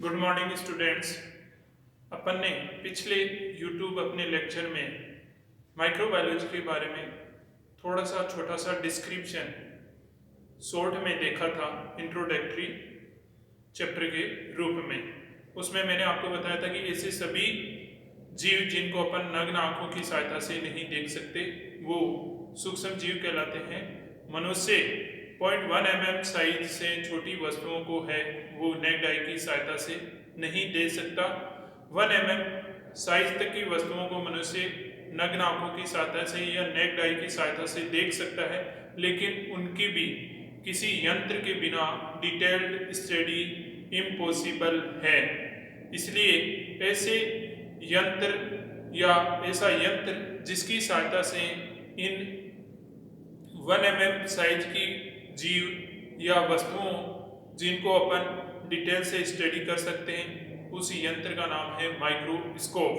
Good morning students. अपन ने पिछले YouTube अपने लेक्चर में माइक्रोबायोलॉजी के बारे में थोड़ा सा छोटा सा डिस्क्रिप्शन शॉर्ट में देखा था, इंट्रोडक्टरी चैप्टर के रूप में। उसमें मैंने आपको बताया था कि ऐसे सभी जीव जिनको अपन नग्न आंखों की सहायता से नहीं देख सकते वो सूक्ष्म जीव कहलाते हैं। मनुष्य 0.1 mm साइज से छोटी वस्तुओं को है वो नेक्ड आई की सहायता से नहीं देख सकता। 1 mm साइज तक की वस्तुओं को मनुष्य नग्न आंखों की सहायता से या नेक्ड आई की सहायता से देख सकता है, लेकिन उनकी भी किसी यंत्र के बिना डिटेल्ड स्टडी इम्पॉसिबल है। इसलिए ऐसे यंत्र या ऐसा यंत्र जिसकी सहायता से इन 1 mm साइज की जीव या वस्तुओं जिनको अपन डिटेल से स्टडी कर सकते हैं, उस यंत्र का नाम है माइक्रोस्कोप।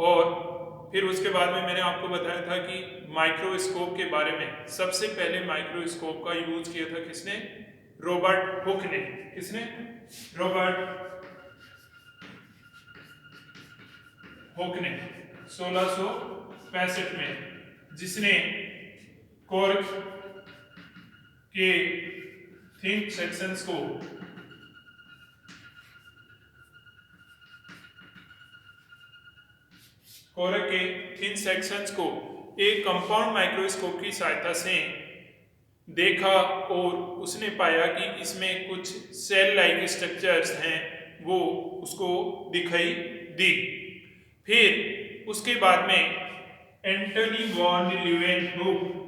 और फिर उसके बाद में मैंने आपको बताया था कि माइक्रोस्कोप के बारे में सबसे पहले माइक्रोस्कोप का यूज किया था किसने? रॉबर्ट हुक ने। किसने? रॉबर्ट हुक ने 1665 में, जिसने कॉर्क के थिन सेक्शंस को एक कंपाउंड माइक्रोस्कोप की सहायता से देखा और उसने पाया कि इसमें कुछ सेल लाइक स्ट्रक्चर्स हैं, वो उसको दिखाई दी। फिर उसके बाद में एंटनी वॉन लीवेनहुक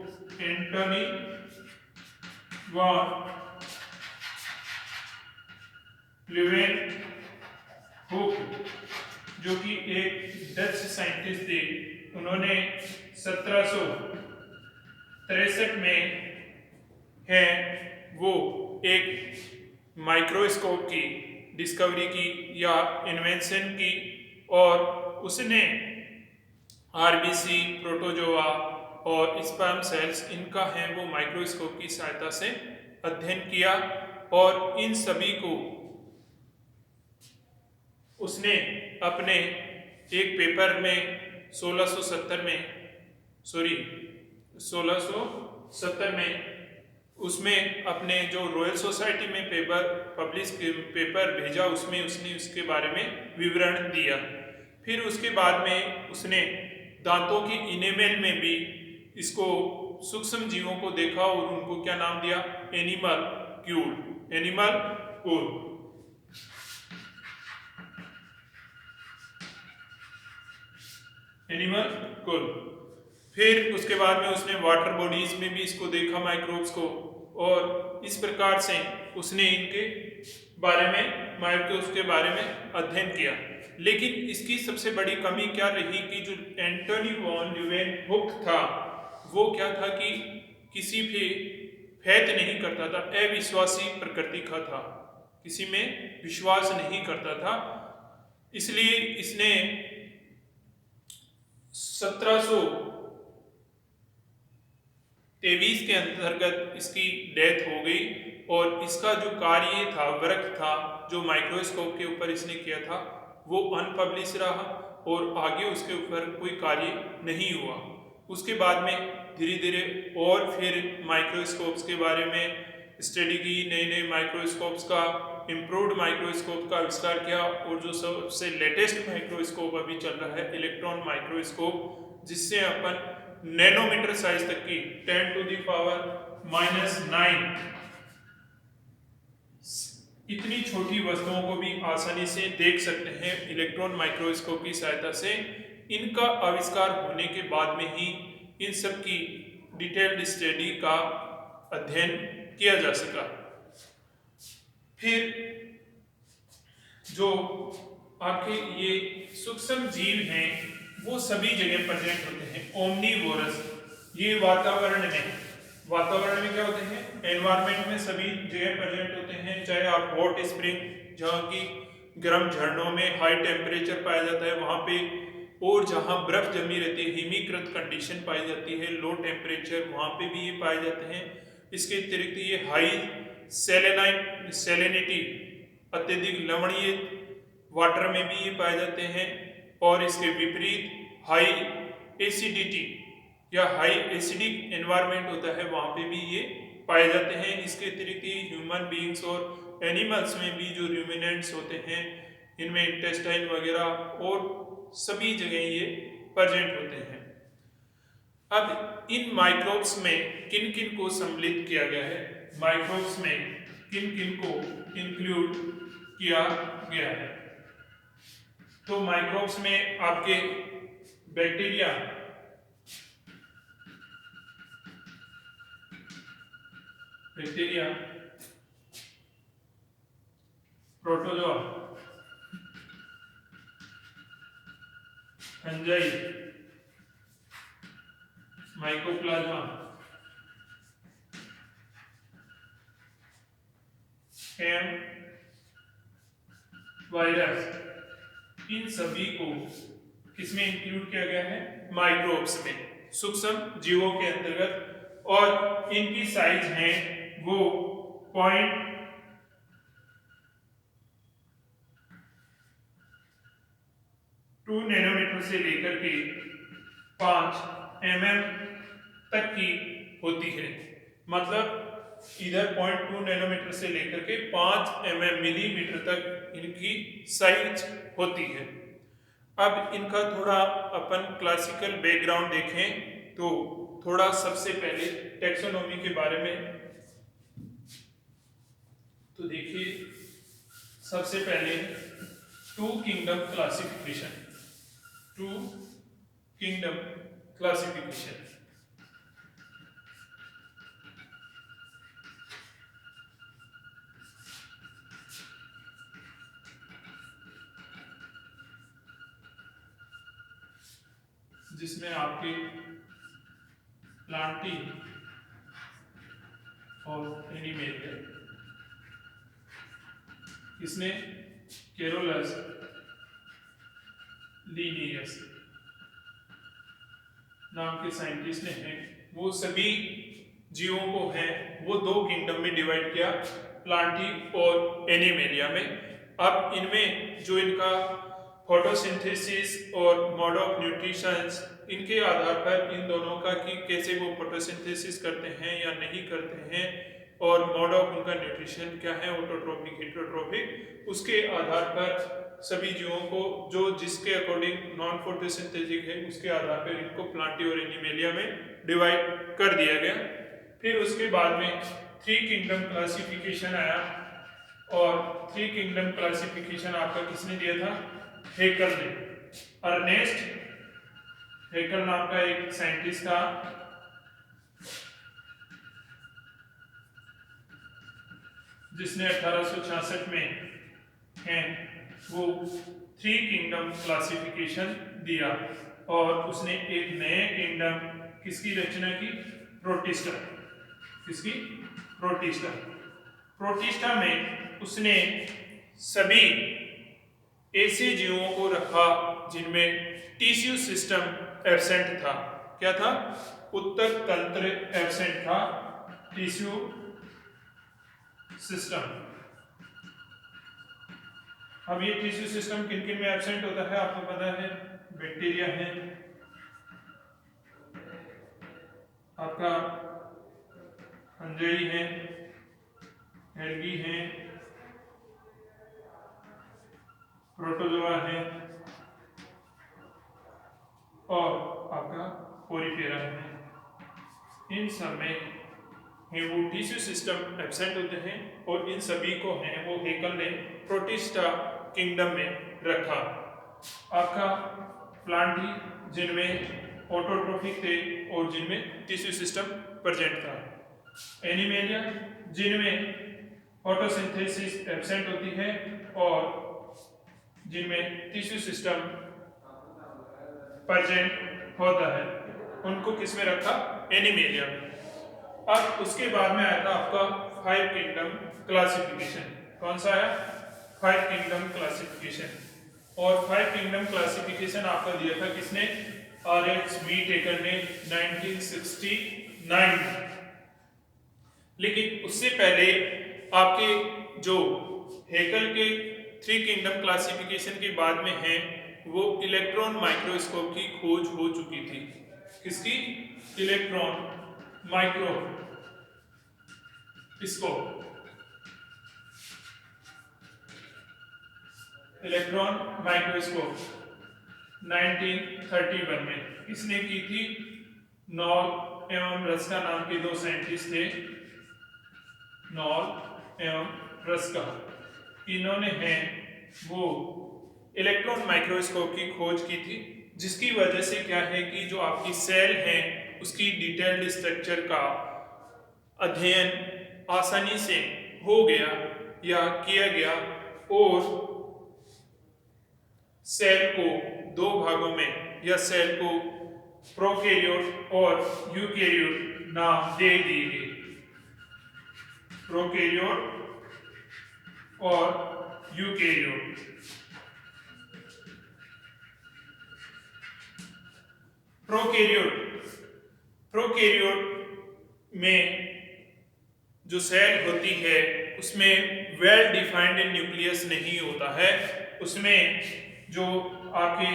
जो कि एक डच साइंटिस्ट थे, उन्होंने 1763 में है वो एक माइक्रोस्कोप की डिस्कवरी की या इन्वेंशन की, और उसने आरबीसी, प्रोटोजोआ और स्पर्म सेल्स इनका है वो माइक्रोस्कोप की सहायता से अध्ययन किया। और इन सभी को उसने अपने एक पेपर में 1670 में उसमें अपने जो रॉयल सोसाइटी में पेपर भेजा, उसमें उसने उसके बारे में विवरण दिया। फिर उसके बाद में उसने दांतों की इनेमेल में भी इसको सूक्ष्म जीवों को देखा और उनको क्या नाम दिया? एनिमल कुल। फिर उसके बाद में उसने वाटर बॉडीज में भी इसको देखा माइक्रोब्स को, और इस प्रकार से उसने इनके बारे में माइक्रोब्स के बारे में अध्ययन किया। लेकिन इसकी सबसे बड़ी कमी क्या रही कि जो एंटनी वॉन लीवेनहुक था वो क्या था कि किसी भी फेथ नहीं करता था, अविश्वासी प्रकृति का था, किसी में विश्वास नहीं करता था। इसलिए इसने 1723 के अंतर्गत इसकी डेथ हो गई, और इसका जो कार्य था, वर्क था, जो माइक्रोस्कोप के ऊपर इसने किया था, वो अनपब्लिश रहा और आगे उसके ऊपर कोई कार्य नहीं हुआ। उसके बाद में धीरे धीरे और फिर माइक्रोस्कोप्स के बारे में स्टडी की, नए नए माइक्रोस्कोप्स का, इम्प्रूव्ड माइक्रोस्कोप का आविष्कार किया, और जो सबसे लेटेस्ट माइक्रोस्कोप अभी चल रहा है इलेक्ट्रॉन माइक्रोस्कोप, जिससे अपन नैनोमीटर साइज तक की 10⁻⁻⁹ इतनी छोटी वस्तुओं को भी आसानी से देख सकते हैं इलेक्ट्रॉन माइक्रोस्कोप की सहायता से। इनका आविष्कार होने के बाद में ही इन सब की डिटेल्ड स्टडी का अध्ययन किया जा सका। फिर जो आपके ये सूक्ष्म जीव हैं वो सभी जगह प्रेजेंट होते हैं, ओमनीवोरस। ये वातावरण में क्या होते हैं? एनवायरमेंट में सभी जगह प्रेजेंट होते हैं। चाहे आप हॉट स्प्रिंग, जहाँ की गर्म झरनों में हाई टेम्परेचर पाया जाता है वहाँ पे, और जहाँ बर्फ जमी रहती है, हिमीकृत कंडीशन पाई जाती है, लो टेम्परेचर, वहाँ पे भी ये पाए जाते हैं। इसके अतिरिक्त ये हाई सेलेनिटी अत्यधिक लवणीय वाटर में भी ये पाए जाते हैं, और इसके विपरीत हाई एसिडिटी या हाई एसिडिक एनवायरनमेंट होता है वहाँ पे भी ये पाए जाते हैं। इसके अतिरिक्त ह्यूमन बीइंग्स और एनिमल्स में भी जो रूमिनेंट्स होते हैं इनमें इंटेस्टाइन वगैरह और सभी जगह ये प्रेजेंट होते हैं। अब इन माइक्रोब्स में किन किन को सम्मिलित किया गया है, माइक्रोब्स में किन किन को इंक्लूड किया गया है? तो माइक्रोब्स में आपके bacteria, protozoa, fungi, mycoplasma, virus, इन सभी को किसमें इंक्लूड किया गया है? माइक्रोब्स में, सूक्ष्म जीवों के अंतर्गत। और इनकी साइज है वो 0.2 नैनोमीटर से लेकर के 5 mm तक की होती है। मतलब इधर 0.2 नैनोमीटर से लेकर के 5 mm मिलीमीटर तक इनकी साइज होती है। अब इनका थोड़ा अपन क्लासिकल बैकग्राउंड देखें तो थोड़ा सबसे पहले टैक्सोनॉमी के बारे में तो देखिए, सबसे पहले टू किंगडम क्लासिफिकेशन, जिसमें आपके प्लांटी और एनिमेलिया, इसने केरोलस लीनियस नाम के साइंटिस्ट ने हैं, वो सभी जीवों को हैं वो 2 किंगडम में डिवाइड किया, प्लांटी और एनिमेलिया में। अब इनमें जो इनका फोटोसिंथेसिस और मोड ऑफ न्यूट्रिशन, इनके आधार पर इन दोनों का कि कैसे वो फोटोसिंथेसिस करते हैं या नहीं करते हैं, और मोड ऑफ उनका न्यूट्रिशन क्या है, ऑटोट्रोपिक हेटेरोट्रोपिक, उसके आधार पर सभी जीवों को जो जिसके अकॉर्डिंग नॉन फोटोसिंथेटिक है उसके आधार पर इनको प्लांटी और एनिमेलिया में डिवाइड कर दिया गया। फिर उसके बाद में 3 किंगडम क्लासिफिकेशन आया, और 3 किंगडम क्लासिफिकेशन आपका किसने दिया था? हेकल ने। अर्नेस्ट हेकल नाम का एक साइंटिस्ट था, जिसने 1866 में है वो 3 किंगडम क्लासिफिकेशन दिया, और उसने एक नए किंगडम किसकी रचना की? प्रोटिस्टा। किसकी? प्रोटिस्टा। प्रोटिस्टा में उसने सभी ऐसे जीवों को रखा जिनमें टिश्यू सिस्टम एब्सेंट था। क्या था? उत्तक तंत्र एब्सेंट था, टिश्यू सिस्टम। अब ये टिश्यू सिस्टम किन किन में एब्सेंट होता है आपको पता है? बैक्टीरिया है, आपका फंजाई है, एल्गी है, प्रोटोजोआ है, और आपका पोरीफेरा है। इन सब में वो टिश्यू सिस्टम एब्सेंट होते हैं, और इन सभी को हैं वो हेकल ने प्रोटिस्टा किंगडम में रखा। आपका प्लांटी जिनमें ऑटोट्रोफिक थे और जिनमें टिश्यू सिस्टम प्रेजेंट था। एनिमेलिया जिनमें फोटोसिंथेसिस एब्सेंट होती है और जिनमें टिश्यू सिस्टम प्रेजेंट होता है, उनको किस में रखा? एनिमेलिया में। अब उसके बाद में आया था आपका 5 किंगडम क्लासिफिकेशन। कौन सा आया? 5 किंगडम क्लासिफिकेशन। और 5 किंगडम क्लासिफिकेशन आपका दिया था किसने? RX टेकर ने 1969। लेकिन उससे पहले आपके जो हेकल के थ्री किंगडम क्लासिफिकेशन के बाद में है वो इलेक्ट्रॉन माइक्रोस्कोप की खोज हो चुकी थी। किसकी? Electron microscope. इलेक्ट्रॉन माइक्रोस्कोप 1931 में किसने की थी? नॉल एवं रस्का नाम के दो साइंटिस्ट थे, नॉल एवं रस्का। इन्होंने हैं वो इलेक्ट्रॉन माइक्रोस्कोप की खोज की थी, जिसकी वजह से क्या है कि जो आपकी सेल है उसकी डिटेल्ड स्ट्रक्चर का अध्ययन आसानी से हो गया या किया गया और सेल को दो भागों में या सेल को प्रोकैरियोट और यूकैरियोट नाम दे दिए गए। प्रोकैरियोट और यूकैरियोट। प्रोकैरियोट में जो सेल होती है उसमें वेल डिफाइंड न्यूक्लियस नहीं होता है। उसमें जो आपके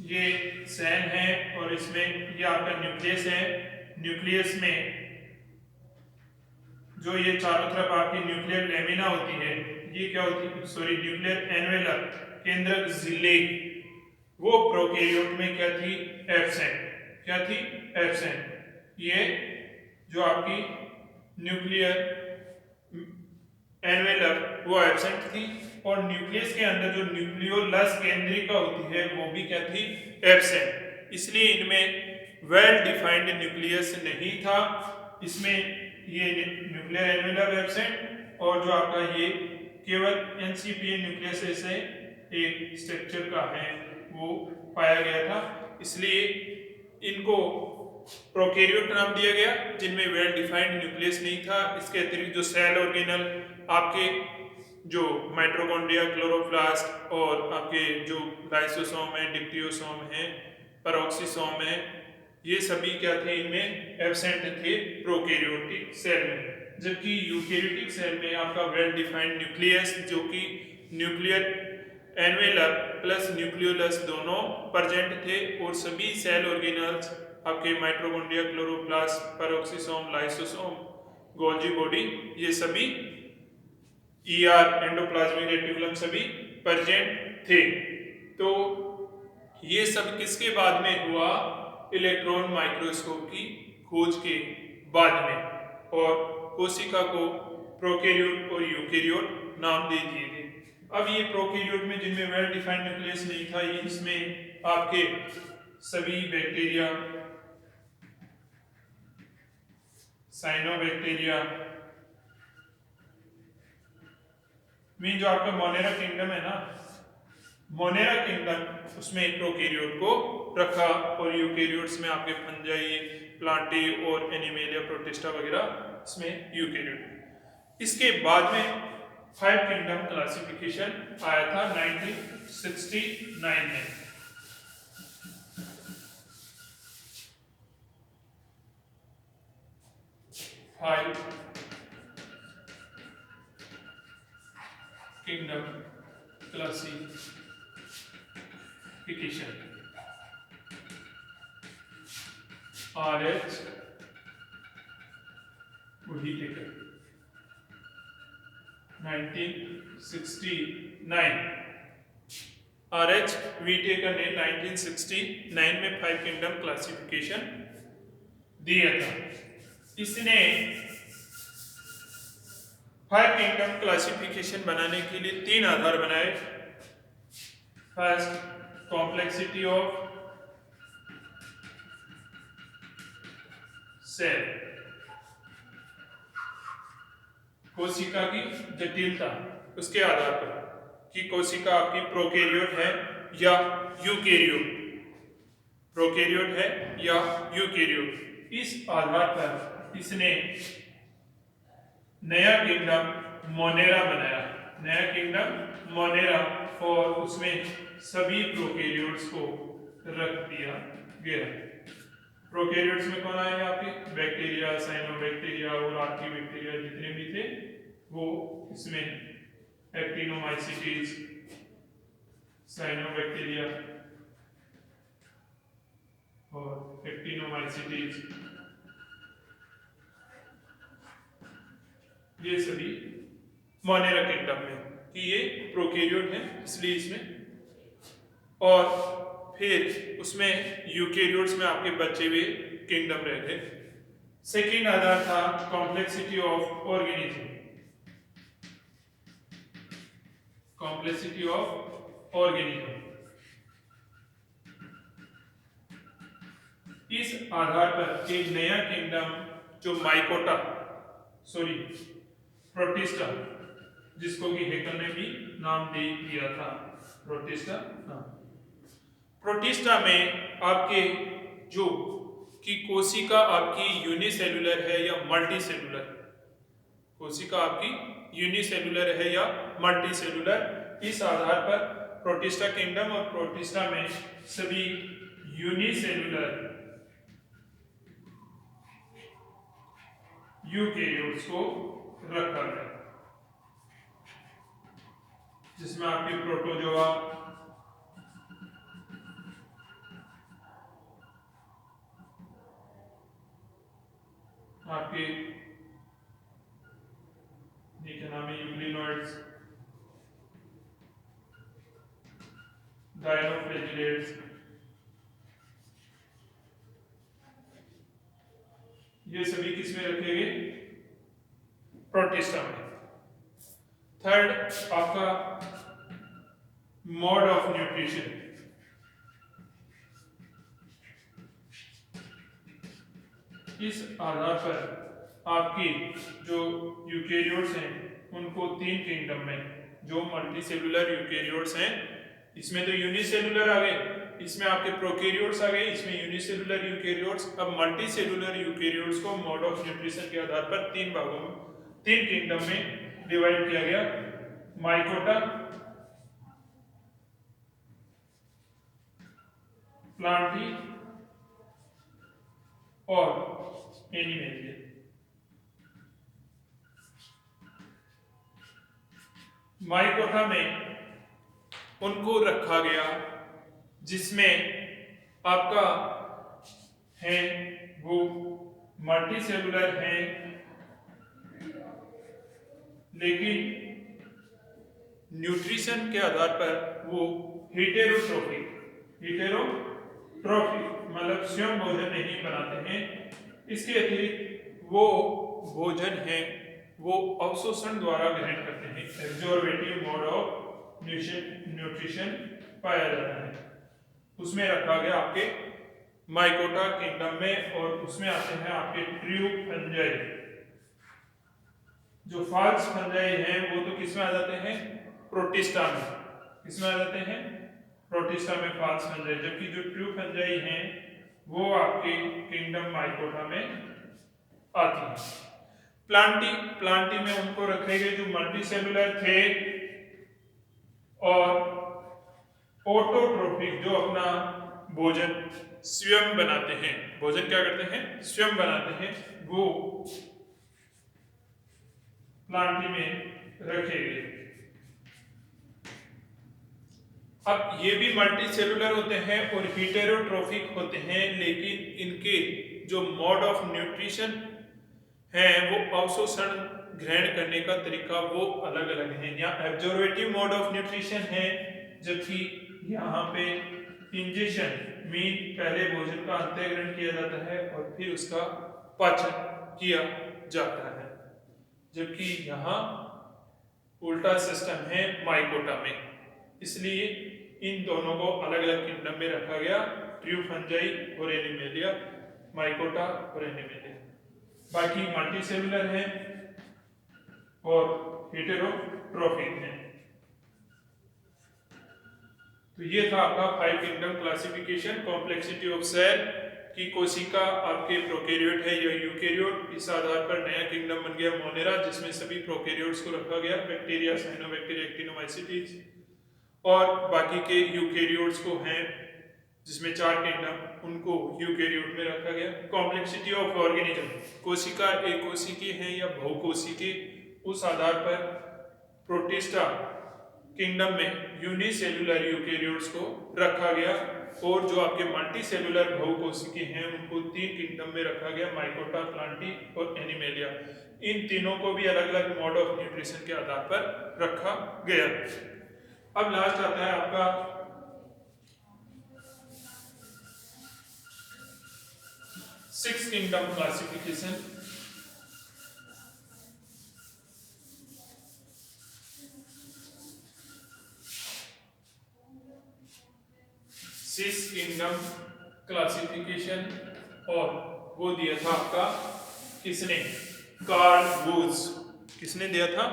ये सेल है और इसमें ये आपका न्यूक्लियस है। न्यूक्लियस में जो ये चारों तरफ आपकी न्यूक्लियर लेमिना होती है, ये क्या होती है? सॉरी, न्यूक्लियर एनवेलप, केंद्रक झिल्ली, वो प्रोकैरियोट में क्या थी? एब्सेंट। क्या थी? एब्सेंट। ये जो आपकी न्यूक्लियर एनवेलप वो एब्सेंट थी और न्यूक्लियस के अंदर जो न्यूक्लियोलस केंद्रिका होती है वो भी क्या थी? एब्सेंट। इसलिए इनमें वेल डिफाइंड न्यूक्लियस नहीं था। इसमें ये न्यूक्लियर एनवेलप एब्सेंट और जो आपका ये केवल एनसीपीए न्यूक्लियस से एक स्ट्रक्चर का है वो पाया गया था। इसलिए इनको प्रोकैरियोट नाम दिया गया, जिनमें वेल डिफाइंड न्यूक्लियस नहीं था। इसके अतिरिक्त जो सेल ऑर्गेनल आपके जो माइटोकॉन्ड्रिया, क्लोरोप्लास्ट और आपके जो लाइसोसोम है, डिप्टियोसोम है, पेरोक्सीसोम है, ये सभी क्या थे? इनमें एब्सेंट थे प्रोकैरियोटिक सेल में। जबकि यूकैरियोटिक सेल में आपका वेल डिफाइंड न्यूक्लियस जो कि न्यूक्लियर एनवेलप प्लस न्यूक्लियोलस दोनों प्रेजेंट थे और सभी सेल ऑर्गेनल्स आपके mitochondria, chloroplast, peroxisome, lysosome, Golgi body, ये सभी ईआर, एंडोप्लाज्मिक रेटिकुलम सभी प्रेजेंट थे। तो ये सब किसके बाद में हुआ? इलेक्ट्रॉन माइक्रोस्कोप की खोज के बाद में। और कोशिका को प्रोकैरियोट और यूकैरियोट नाम दे दिए गए। अब ये प्रोकैरियोट में जिनमें वेल डिफाइंड न्यूक्लियस नहीं था, इसमें आपके सभी बैक्टीरिया, साइनोबैक्टीरिया मीन जो आपका मोनेरा किंगडम है ना, मोनेरा किंगडम, उसमें प्रोकैरियोट को रखा और यूकैरियोट्स में आपके फंजाई, प्लांटी और एनिमेलिया, प्रोटिस्टा वगैरह, इसमें यूकैरियोट। इसके बाद में 5 किंगडम क्लासिफिकेशन आया था 1969 में। 5 kingdom classification. RH Whittaker 1969। RH Whittaker ने 1969 में 5 किंगडम क्लासिफिकेशन दिया था। इसने 5 किंगडम क्लासिफिकेशन बनाने के लिए 3 आधार बनाए। फर्स्ट, कॉम्प्लेक्सिटी ऑफ सेल, कोशिका की जटिलता, उसके आधार पर कि कोशिका आपकी प्रोकैरियोट है या यूकैरियोट, प्रोकैरियोट है या यूकैरियोट। इस आधार पर इसने नया किंगडम मोनेरा बनाया, नया किंगडम मोनेरा, और उसमें सभी प्रोकैरियोट्स को रख दिया गया। प्रोकैरियोट्स में कौन आए आपके? बैक्टीरिया, साइनोबैक्टीरिया और आर्कियोबैक्टीरिया जितने भी थे वो इसमें एक्टिनोमाइसीटीज, साइनोबैक्टीरिया और एक्टिनोमाइसीटीज, ये सभी मोनेरा किंगडम में कि ये प्रोकैरियोट है इसलिए इसमें, और फिर उसमें यूकैरियोट्स में आपके बचे हुए किंगडम रह गए। सेकेंड आधार था complexity of organism, complexity of organism. इस आधार पर एक नया किंगडम जो माइकोटा प्रोटिस्टा, जिसको कि हेकल ने भी नाम दे दिया था प्रोटिस्टा। प्रोटिस्टा में आपके जो कि कोशिका आपकी यूनिसेलुलर है या मल्टी सेलुलर, कोशिका आपकी यूनिसेलुलर है या मल्टी सेलुलर, इस आधार पर प्रोटिस्टा किंगडम और प्रोटिस्टा में सभी यूनिसेलुलर यूकैरियोट्स को रखा गया, जिसमें आपके प्रोटोजोआ, आपके क्या नाम है, यूग्लिनोइड्स, डायनोफ्लैजिलेट्स, ये सभी किसमें रखे गए, प्रोटिस्टा में। थर्ड आपका मोड ऑफ न्यूट्रिशन, इस आधार पर आपकी जो यूकैरियोट्स हैं उनको तीन किंगडम में, जो मल्टीसेलुलर यूकैरियोट्स हैं इसमें तो यूनिसेलुलर आ गए, इसमें आपके प्रोकैरियोट्स आ गए, इसमें यूनिसेलुलर यूकैरियोट्स। अब मल्टीसेलुलर यूकैरियोट्स को मोड ऑफ न्यूट्रिशन के आधार पर तीन भागों में, तीन किंगडम में डिवाइड किया गया, माइकोटा, प्लांटी और एनिमेलिया। माइकोटा में उनको रखा गया जिसमें आपका है वो मल्टीसेलुलर है, लेकिन न्यूट्रिशन के आधार पर वो हेटेरोट्रोफिक मतलब स्वयं भोजन नहीं बनाते हैं। इसके अतिरिक्त वो भोजन है वो अवशोषण द्वारा ग्रहण करते हैं, एब्जॉर्बेटिव मोड ऑफ न्यूट्रिशन पाया जाता है। उसमें रखा गया आपके माइकोटा किंगडम में, और उसमें आते हैं आपके ट्रू फंजाई। जो फाल्स फंजाई हैं वो तो किसमें आ जाते हैं, प्रोटिस्टा में, किसमें आ जाते हैं, प्रोटिस्टा में फाल्स फंजाई, जबकि जो ट्रू फंजाई हैं वो आपके किंगडम माइकोटा में आती है। प्लांटी में उनको रखे गए जो मल्टीसेलुलर थे और ऑटोट्रोफिक, जो अपना भोजन स्वयं बनाते हैं, भोजन क्या करते हैं, स्वयं बनाते हैं, वो प्लांटी में रखे गए। अब ये भी मल्टीसेलुलर होते हैं और हेटेरोट्रोफिक होते हैं, लेकिन इनके जो मोड ऑफ न्यूट्रिशन है वो अवशोषण ग्रहण करने का तरीका वो अलग अलग है। यहाँ एब्जॉर्बेटिव मोड ऑफ न्यूट्रिशन है, जबकि यहाँ पे इंजेशन मीन पहले भोजन का अंतःग्रहण किया जाता है और फिर उसका पाचन किया जाता है, जबकि यहाँ उल्टा सिस्टम है माइकोटा में। इसलिए इन दोनों को अलग अलग किंगडम में रखा गया, ट्रू फंजाई और एनिमेलिया, माइकोटा और एनिमेलिया। बाकी मल्टीसेलुलर हैं और हेटेरोट्रोफिक हैं। तो ये था आपका 5 kingdom classification. Complexity of cell की कोशिका आपके प्रोकैरियोट है या यूकैरियोट, इस आधार पर नया किंगडम बन गया मोनेरा, जिसमें सभी प्रोकैरियोट्स को रखा गया, बैक्टीरिया, साइनोबैक्टीरिया, एक्टिनोमाइसीटीज, और बाकी के यूकैरियोट्स को हैं जिसमें 4 किंगडम, उनको यूकैरियोट में रखा गया। कॉम्प्लेक्सिटी ऑफ ऑर्गेनिज्म, कोशिका एक कोशिकीय है या बहुकोशिकीय, उस आधार पर प्रोटिस्टा किंगडम में यूनिसेलुलर यूकेरियोट्स को रखा गया, और जो आपके मल्टी सेलुलर बहुकोशिकीय हैं उनको 3 किंगडम में रखा गया, माइकोटा, प्लांटी और एनिमेलिया। इन तीनों को भी अलग अलग मोड ऑफ न्यूट्रिशन के आधार पर रखा गया। अब लास्ट आता है आपका six kingdom classification. Six kingdom classification, और वो दिया था आपका किसने? Carl Woese. किसने दिया था?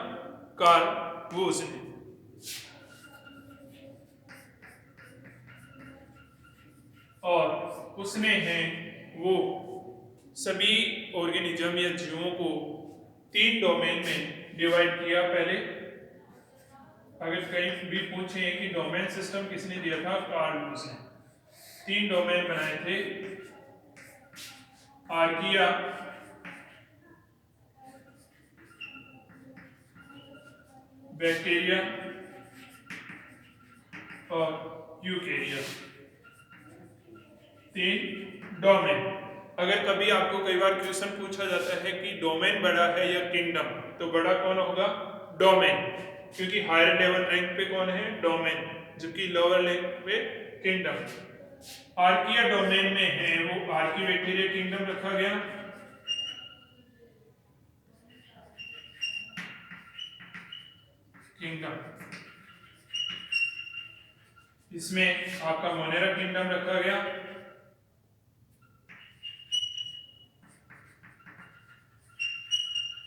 कार्ल वूज ने। और उसने है वो सभी ऑर्गेनिज्म या जीवों को 3 डोमेन में डिवाइड किया। पहले अगर कहीं भी पूछे कि डोमेन सिस्टम किसने दिया था? कार्ल वूज ने। 3 डोमेन बनाए थे, आर्किया, बैक्टीरिया और यूकेरिया। 3 डोमेन। अगर कभी आपको कई बार क्वेश्चन पूछा जाता है कि डोमेन बड़ा है या किंगडम, तो बड़ा कौन होगा? डोमेन, क्योंकि हायर लेवल रैंक पे कौन है? डोमेन, जबकि लोअर रैंक पे किंगडम। आर्किया डोमेन में है वो आर्किबैक्टीरिया किंगडम रखा गया। किंगडम इसमें आपका मोनेरा किंगडम रखा गया।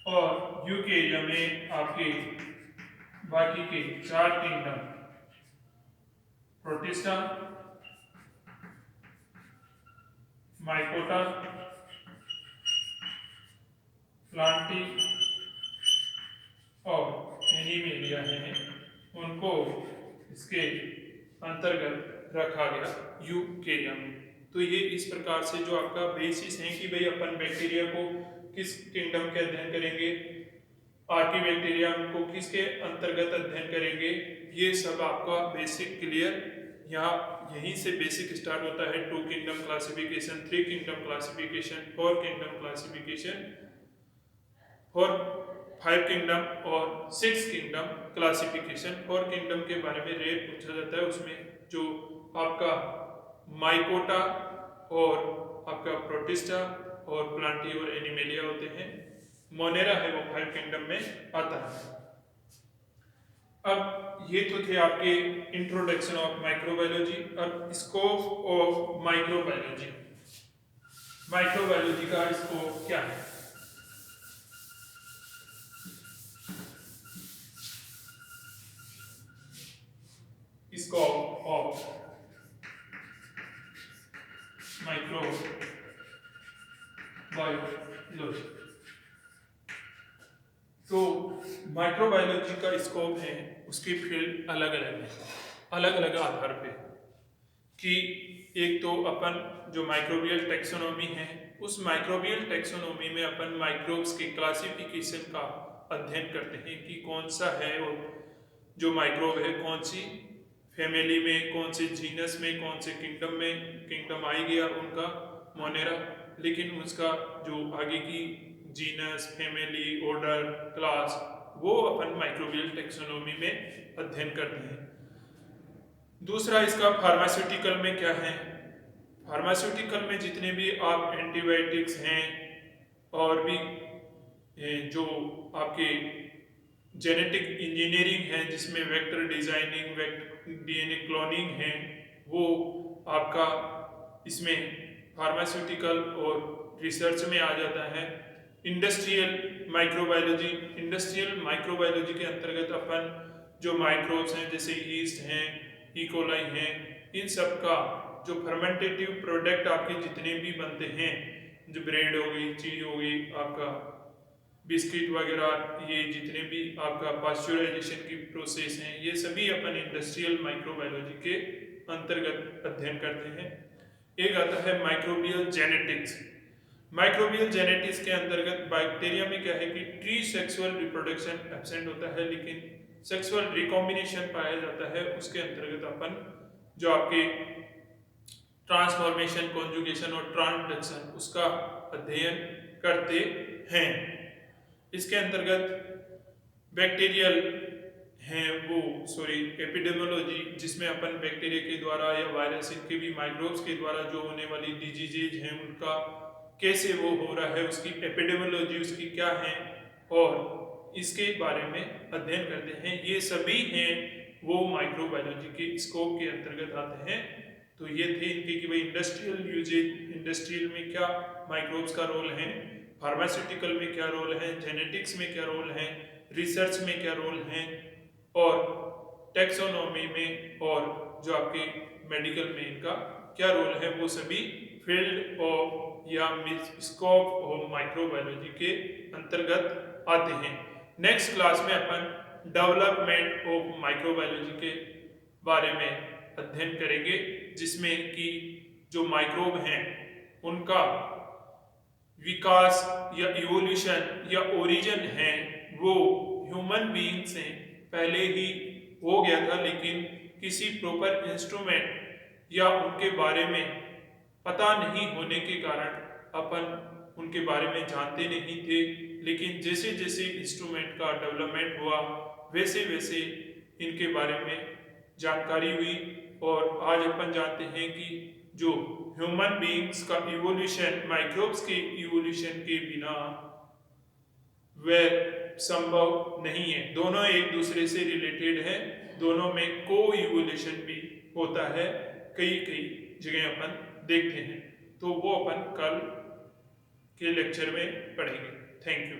और यूकेरिया में आपके बाकी के 4 किंगडम, प्रोटिस्टा, माइकोटा, प्लांटी और एनिमेलिया हैं, उनको इसके अंतर्गत रखा गया यूकेरिया में। तो ये इस प्रकार से जो आपका बेसिस है कि भाई अपन बैक्टीरिया को किस किंगडम के अध्ययन करेंगे, आर्किबैक्टीरिया को किसके अंतर्गत अध्ययन करेंगे, ये सब आपका बेसिक क्लियर। यहाँ यहीं से बेसिक स्टार्ट होता है। 2 kingdom classification, 3 kingdom classification, 4 kingdom classification, 5 kingdom और 6 किंगडम क्लासिफिकेशन। 4 किंगडम के बारे में रेयर पूछा जाता है, उसमें जो आपका माइकोटा और आपका प्रोटिस्टा और प्लांटी और एनिमेलिया होते हैं। मोनेरा है वो 5 किंगडम में आता है। अब ये तो थे आपके इंट्रोडक्शन ऑफ माइक्रोबायोलॉजी। अब स्कोप ऑफ माइक्रोबायोलॉजी। माइक्रोबायोलॉजी का स्कोप क्या है? स्कोप ऑफ माइक्रोबायोलॉजी, तो माइक्रोबायोलॉजी का स्कोप है, उसकी फील्ड अलग अलग है, अलग अलग आधार पे। कि एक तो अपन जो माइक्रोबियल टेक्सोनोमी है, उस माइक्रोबियल टेक्सोनोमी में अपन माइक्रोब्स के क्लासिफिकेशन का अध्ययन करते हैं कि कौन सा है और जो माइक्रोब है कौन सी फैमिली में, कौन से जीनस में, कौन से किंगडम में। किंगडम आ ही गया उनका मोनेरा, लेकिन उसका जो आगे की जीनस, फैमिली, ऑर्डर, क्लास, वो अपन माइक्रोबियल टेक्सोनोमी में अध्ययन करते हैं। दूसरा इसका फार्मास्यूटिकल में क्या है? फार्मास्यूटिकल में जितने भी आप एंटीबायोटिक्स हैं और भी जो आपके जेनेटिक इंजीनियरिंग है जिसमें वेक्टर डिजाइनिंग, डीएनए क्लोनिंग है, वो आपका इसमें फार्मास्यूटिकल और रिसर्च में आ जाता है। इंडस्ट्रियल माइक्रोबायोलॉजी, इंडस्ट्रियल माइक्रोबायोलॉजी के अंतर्गत अपन जो माइक्रोब्स हैं जैसे ईस्ट हैं, इकोलाई हैं, इन सब का जो फर्मेंटेटिव प्रोडक्ट आपके जितने भी बनते हैं, जो ब्रेड हो गई, चीज हो गई, आपका बिस्किट वगैरह, ये जितने भी आपका पास्चुराइजेशन की प्रोसेस हैं, ये सभी अपन इंडस्ट्रियल माइक्रोबायोलॉजी के अंतर्गत अध्ययन करते हैं। एक आता है माइक्रोबियल जेनेटिक्स। माइक्रोबियल जेनेटिक्स के अंतर्गत बैक्टीरिया में क्या है कि ट्री सेक्सुअल रिप्रोडक्शन एब्सेंट होता है, लेकिन सेक्सुअल रिकॉम्बिनेशन पाया जाता है। उसके अंतर्गत अपन जो आपके ट्रांसफॉर्मेशन, कॉन्जुगेशन और ट्रांसडक्शन उसका अध्ययन करते हैं। इसके अंतर्गत बैक्टीरियल हैं वो एपिडेमियोलॉजी, जिसमें अपन बैक्टीरिया के द्वारा या वायरस इनके भी माइक्रोब्स के द्वारा जो होने वाली डिजीजेज हैं उनका कैसे वो हो रहा है, उसकी एपिडेमियोलॉजी उसकी क्या है और इसके बारे में अध्ययन करते हैं। ये सभी हैं वो माइक्रोबायोलॉजी के स्कोप के अंतर्गत आते हैं। तो ये थे इनके कि भाई इंडस्ट्रियल यूजेज, इंडस्ट्रियल में क्या माइक्रोब्स का रोल है, फार्मास्यूटिकल में क्या रोल है, जेनेटिक्स में क्या रोल है, रिसर्च में क्या रोल है और टेक्सोनॉमी में और जो आपके मेडिकल में इनका क्या रोल है, वो सभी फील्ड ऑफ या स्कोप ऑफ माइक्रोबायोलॉजी के अंतर्गत आते हैं। नेक्स्ट क्लास में अपन डेवलपमेंट ऑफ माइक्रोबायोलॉजी के बारे में अध्ययन करेंगे, जिसमें कि जो माइक्रोब हैं उनका विकास या इवोल्यूशन या ओरिजिन है वो ह्यूमन बीइंग से पहले ही हो गया था, लेकिन किसी प्रॉपर इंस्ट्रूमेंट या उनके बारे में पता नहीं होने के कारण अपन उनके बारे में जानते नहीं थे। लेकिन जैसे जैसे इंस्ट्रूमेंट का डेवलपमेंट हुआ वैसे वैसे इनके बारे में जानकारी हुई और आज अपन जानते हैं कि जो ह्यूमन बीइंग्स का इवोल्यूशन माइक्रोब्स के इवोल्यूशन के बिना वह संभव नहीं है। दोनों एक दूसरे से रिलेटेड है, दोनों में को इवोल्यूशन भी होता है, कई कई जगह अपन देखते हैं। तो वो अपन कल के लेक्चर में पढ़ेंगे। Thank you.